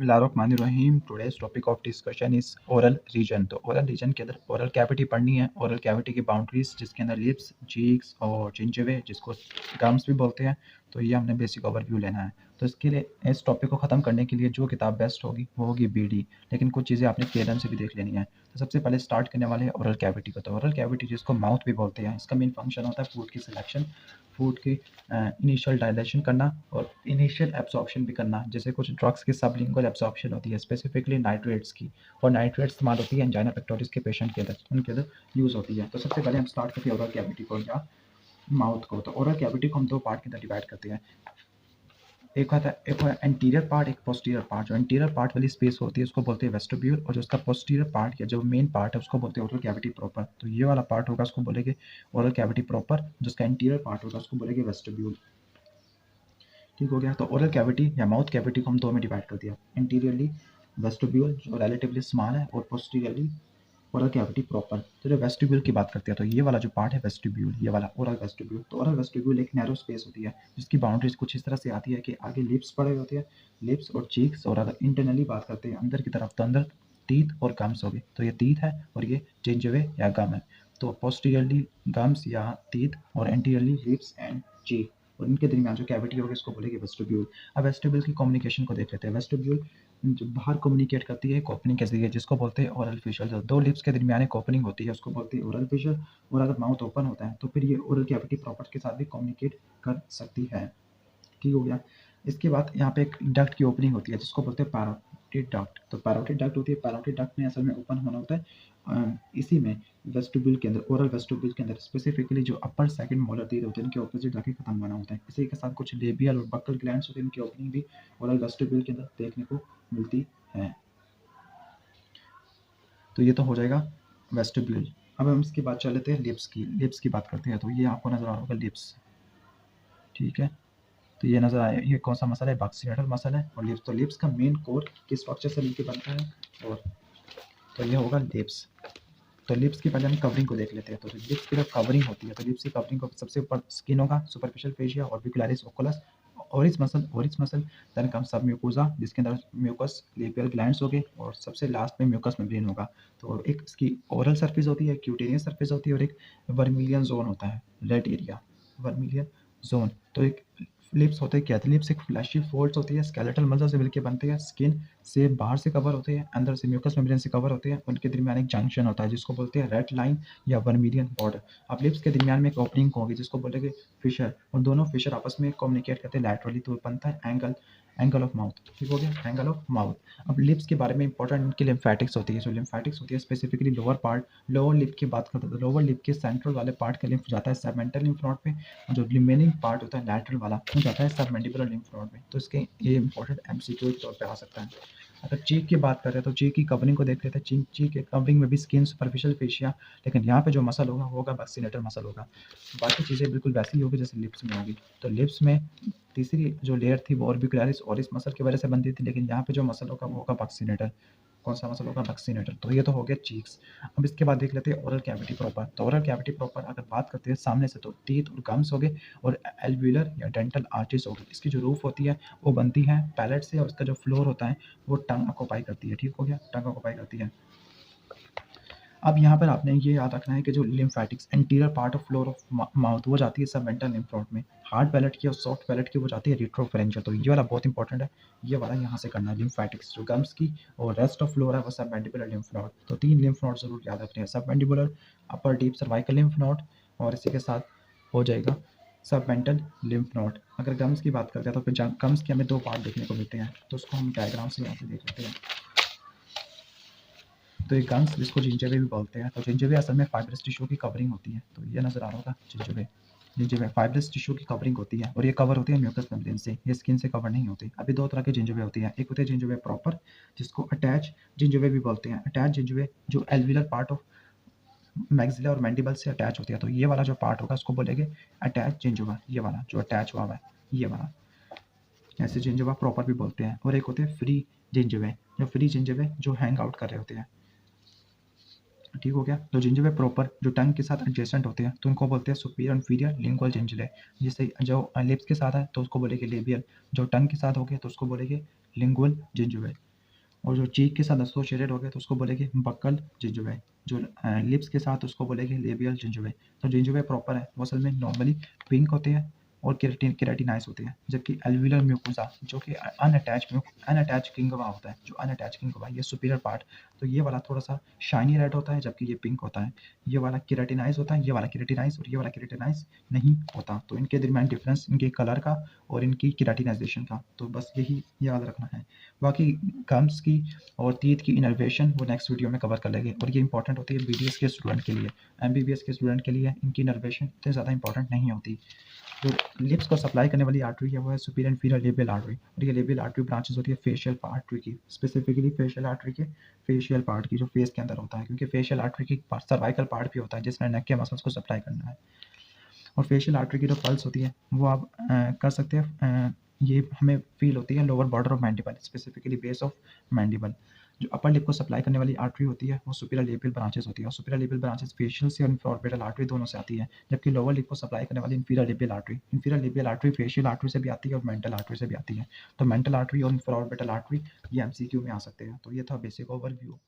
बिस्मिल्लाहिर्रहमानिर्रहीम। Today's topic of discussion is oral region. तो oral region के अंदर ओरल कैविटी पढ़नी है। ओरल कैविटी की बाउंड्रीज जिसके अंदर लिप्स, चीक्स और जिंजिवे जिसको गम्स भी बोलते हैं, तो ये हमने बेसिक ओवरव्यू लेना है। तो इसके लिए इस टॉपिक को ख़त्म करने के लिए जो किताब बेस्ट होगी वो होगी बीडी, लेकिन कुछ चीज़ें आपने केरन से भी देख लेनी है। तो सबसे पहले स्टार्ट करने वाले हैं ओरल कैविटी को। तो ओरल कैविटी जिसको माउथ भी बोलते हैं, इसका मेन फंक्शन होता है फूड की सिलेक्शन, फूड की इनिशियल डाइजेशन करना और इनिशियल एब्जॉर्प्शन भी करना। जैसे कुछ ड्रग्स की सबलिंगुअल एब्जॉर्प्शन होती है, स्पेसिफिकली नाइट्रेट्स की, और नाइट्रेट्स इस्तेमाल होती है एंजाइना पेक्टोरिस के पेशेंट के अंदर, उनके अंदर यूज़ होती है। तो सबसे पहले हम स्टार्ट करते हैं ओरल कैविटी को या माउथ को। तो ओरल कैविटी को हम दो पार्ट के अंदर डिवाइड करते हैं। एक होता है एंटीरियर पार्ट, एक पोस्टीरियर पार्ट। जो एंटीरियर पार्ट वाली स्पेस होती है उसको बोलते हैं वेस्टिब्यूल, और जो उसका पोस्टीरियर पार्ट या जो मेन पार्ट है उसको बोलते हैं ओरल कैविटी प्रॉपर। तो ये वाला पार्ट होगा उसको बोलेंगे ओरल कैविटी प्रॉपर, जिसका एंटीरियर पार्ट होगा उसको बोलेंगे वेस्टिब्यूल। ठीक हो गया। तो ओरल कैविटी या माउथ कैविटी को हम दो में डिवाइड कर दिया, इंटीरियरली वेस्टिब्यूल जो रिलेटिवली स्मॉल है, और पोस्टीरियरली ओरल कैविटी प्रॉपर। तो जो वेस्टिब्यूल की बात करते हैं, तो ये वाला जो पार्ट है वेस्टिब्यूल, ये वाला ओरल वेस्टिब्यूल। तो ओरल वेस्टिब्यूल एक नैरो स्पेस होती है जिसकी बाउंड्रीज कुछ इस तरह से आती है कि आगे लिप्स पड़े होते हैं, लिप्स और चीक्स, और अगर इंटरनली बात करते हैं अंदर की तरफ, तो अंदर टीथ और गम्स हो गए। तो ये टीथ है और ये जिंजवे या गम है। तो पोस्टीरियरली गम्स या टीथ और एंटीरियरली लिप्स एंड चीक, और इनके दरमियान जो कैविटी होगी इसको बोलेंगे वेस्टिब्यूल। अब वेस्टिब्यूल की कम्युनिकेशन को देख लेते हैं। वेस्टिब्यूल जो बाहर कम्युनिकेट करती है एक ओपनिंग के जरिए जिसको बोलते हैं ओरल फिशर। जो दो लिप्स के दरमियान एक ओपनिंग होती है उसको बोलते हैं ओरल फिशर, और अगर माउथ ओपन होता है तो फिर ये ओरल कैविटी प्रॉपर के साथ भी कम्युनिकेट कर सकती है। ठीक हो गया। इसके बाद यहाँ पे एक डक्ट की ओपनिंग होती है जिसको बोलते हैं पैरोटिड डक्ट। तो पैरोटिड डक्ट होती है, पैरोटिड डक्ट में असल में ओपन होना होता है इसी में वेस्टिब्यूल के अंदर, ओरल वेस्टिब्यूल के अंदर स्पेसिफिकली जो अपर सेकंड मोलर टीथ होते हैं उनके ऑपोजिट जाके खत्म होना होता है। इसी के साथ कुछ लेबियल और बक्कल ग्लैंड्स होते हैं, उनकी ओपनिंग भी ओरल वेस्टिब्यूल के अंदर देखने को मिलती है। तो ये तो हो जाएगा वेस्टिब्यूल। अब हम इसके बाद चल लेते हैं लिप्स की। लिप्स की बात करते हैं, तो ये आपको नजर आ रहा होगा लिप्स। ठीक है। तो ये नजर आया, ये कौन सा मसल है? बक्सीनेटल मसल है। और लिप्स, तो लिप्स का मेन कोर किस स्ट्रक्चर से मिलकर बनता है? और तो ये होगा लिप्स। तो लिप्स की पहले हम कवरिंग को देख लेते हैं। तो लिप्स की जो कवरिंग होती है, तो लिप्स की कवरिंग को सबसे ऊपर स्किन होगा, superficial fascia, orbicularis, Oculus, ओरिस muscle, then come सब म्यूकोजा जिसके अंदर म्यूकस लेबियल ग्लैंड्स होंगे, और सबसे लास्ट में म्यूकस मेम्ब्रेन होगा। तो एक इसकी ओरल सरफेस होती है, क्यूटेनियस सरफेस होती है, और एक वर्मिलियन जोन होता है, रेड एरिया, वर्मिलियन जोन। तो एक लिप्स होते हैं क्या? लिप्स एक फ्लैशी फोल्ड्स होती है, स्केलेटल मसल से मिलकर बनते हैं, स्किन से बाहर से कवर होते हैं, अंदर से म्यूकस मेम्ब्रेन से कवर होते हैं, उनके दरमियान एक जंक्शन होता है जिसको बोलते हैं रेड लाइन या वर्मिलियन बॉर्डर। अब लिप्स के दरमियान में एक ओपनिंग होगी जिसको बोलेंगे फिशर, और दोनों फिशर आपस में कम्युनिकेट करते हैं लैटरली, तो बनता है एंगल ऑफ माउथ। ठीक हो गया, एंगल ऑफ माउथ। अब लिप्स के बारे में इंपॉर्टेंट इनकी लिम्फेटिक्स होती है। जो लिम्फेटिक्स होती है specifically lower part, lower lip की बात करते हैं, तो लोअर लिप के सेंट्रल वाले पार्ट का लिम्फ जाता है सबमेंटल लिम्फ नोड पे, और जो रिमेनिंग पार्ट होता है लैटरल वाला वो जाता है सबमेंडिबुलर लिम्फ नोड में। तो इसके ये इंपॉर्टेंट एमसीक्यू के तौर पे आ सकता है। अगर चीक की बात करें तो चीक की कवरिंग को देख लेते हैं। चीक के कवरिंग में भी स्किन, सुपरफिशियल फेशिया, लेकिन यहाँ पे जो मसल होगा वो होगा बक्सीनेटर मसल होगा। बाकी चीज़ें बिल्कुल वैसी ही होगी जैसे लिप्स में होगी। तो लिप्स में तीसरी जो लेयर थी वो ऑर्बिकुलरिस ओरिस मसल की वजह से बनती थी, लेकिन यहाँ पे जो मसल होगा वो होगा बक्सीनेटर। कौन सा मसल होगा? बक्सीनेटर। तो ये तो हो गया चीक्स। अब इसके बाद देख लेते हैं ओरल कैविटी प्रॉपर। तो ओरल कैविटी प्रॉपर अगर बात करते हैं सामने से, तो टीथ और गम्स हो गए, और एल्वियुलर या डेंटल आर्चेस हो गए। इसकी जो रूफ होती है वो बनती है पैलेट से, और इसका जो फ्लोर होता है वो टंग ऑक्यूपाई करती है। ठीक हो गया, टंग ऑक्यूपाई करती है। अब यहाँ पर आपने ये याद रखना है कि जो lymphatics anterior part of floor of mouth वो जाती है सबमेंटल लिम्फ नोड में, हार्ड पैलेट की और सॉफ्ट पैलेट की वो जाती है रेट्रोफेरेंजियल। तो ये वाला बहुत इंपॉर्टेंट है, ये वाला यहाँ से करना है। लिम्फेटिक्स जो गम्स की और रेस्ट ऑफ फ्लोर है वो सबमेंडिबुलर लिम्फ नोड। तो तीन लिम्फ नोड जरूर याद रखने हैं, सबमेंडिबुलर, अपर डीप सर्वाइकल लिम्फ नोड, और इसी के साथ हो जाएगा सबमेंटल लिम्फ नोड। अगर गम्स की बात करते हैं तो फिर गम्स के हमें दो पार्ट देखने को मिलते हैं, तो उसको हम डायग्राम से यहाँ पे देख लेते हैं। तो ये गम्स जिसको जिंजवे भी बोलते हैं, तो जिंजवे असल में फाइब्रस टिश्यू की कवरिंग होती है। तो ये नजर आ रहा होगा जिंजवे, जिंजवे फाइब्रस टिश्यू की कवरिंग होती है, और ये कवर होती है म्यूकस मेम्ब्रेन से, ये स्किन से कवर नहीं होती। अभी दो तरह के जिंजवे होती है, एक होते हैं जिंजवे प्रॉपर जिसको अटैच जिंजवे भी बोलते हैं। अटैच जिंजवे जो एल्विलर पार्ट ऑफ मैक्सिला और मैंडिबल से अटैच होती है, तो ये वाला जो पार्ट होगा उसको बोलेंगे अटैच जिंजवा, ये वाला जो अटैच हुआ है ये वाला, ऐसे जिंजवा प्रॉपर भी बोलते हैं। और एक होते हैं फ्री जिंजवे, जो फ्री जिंजवे जो हैंग आउट कर रहे होते हैं। ठीक हो गया। तो जिंजवे प्रॉपर जो टंग के साथ एडजेसेंट होते हैं तो उनको बोलते हैं सुपीरियर इंफीरियर लिंगुअल जिंजले। जैसे जो लिप्स के साथ है तो उसको बोलेंगे लेबियल, जो टंग के साथ हो गया तो उसको बोलेंगे लिंगुअल जिंजवे। और जो चीक के साथ एसोसिएटेड हो गए तो उसको बोलेंगे बक्कल जिंजुवे। जो लिप्स के साथ उसको बोलेंगे लेबियल जिंजुवे। तो जिंजुवे प्रॉपर है वो असल में नॉर्मली पिंक होते हैं और केराटिनाइज होते हैं, जबकि एल्वियुलर म्यूकोसा जो कि अनअटैच किंगवा होता है, जो अनअटैच किंगवा ये सुपीरियर पार्ट, तो ये वाला थोड़ा सा शाइनी रेड होता है जबकि ये पिंक होता है। ये वाला केराटिनाइज होता है, ये वाला केराटिनाइज और ये वाला केराटिनाइज नहीं होता। तो इनके दरमियान डिफरेंस इनके कलर का और इनकी केराटिनाइजेशन का, तो बस यही याद रखना है। बाकी गम्स की और टीथ की इनर्वेशन वो नेक्स्ट वीडियो में कवर कर लेंगे, और ये इंपॉर्टेंट होती है बीडीएस के स्टूडेंट के लिए। एमबीबीएस के स्टूडेंट के लिए इनकी इनर्वेशन इतनी ज़्यादा इंपॉर्टेंट नहीं होती। जो लिप्स को सप्लाई करने वाली आर्टरी है वो है सुपीरियर इंफीरियर लेबियल आर्टरी, और ये लेबियल आर्टरी ब्रांचेस होती है फेशियल आर्टरी की, स्पेसिफिकली फेशियल आर्टरी के फेशियल पार्ट की जो फेस के अंदर होता है, क्योंकि फेशियल आर्टरी की सर्वाइकल पार्ट भी होता है जिसमें नेक के मसल्स को सप्लाई करना है। और फेशियल आर्टरी की जो पल्स होती है वो आप कर सकते हैं, ये हमें फील होती है lower border of mandible, specifically base of mandible. जो अपर लिप को सप्लाई करने वाली आर्टरी होती है वो सुपीरियर लेबियल ब्रांचेस होती है, और सुपीरियर लेबियल ब्रांचेस फेशियल से और इंफ्राऑर्बिटल आर्टरी दोनों से आती है, जबकि लोअर लिप को सप्लाई करने वाली inferior labial artery facial artery से भी आती है और मेंटल आर्टरी से भी आती है। तो मेंटल आर्टरी और इंफ्राऑर्बिटल आर्टरी ये एमसीक्यू में आ सकते हैं। तो ये था बेसिक ओवरव्यू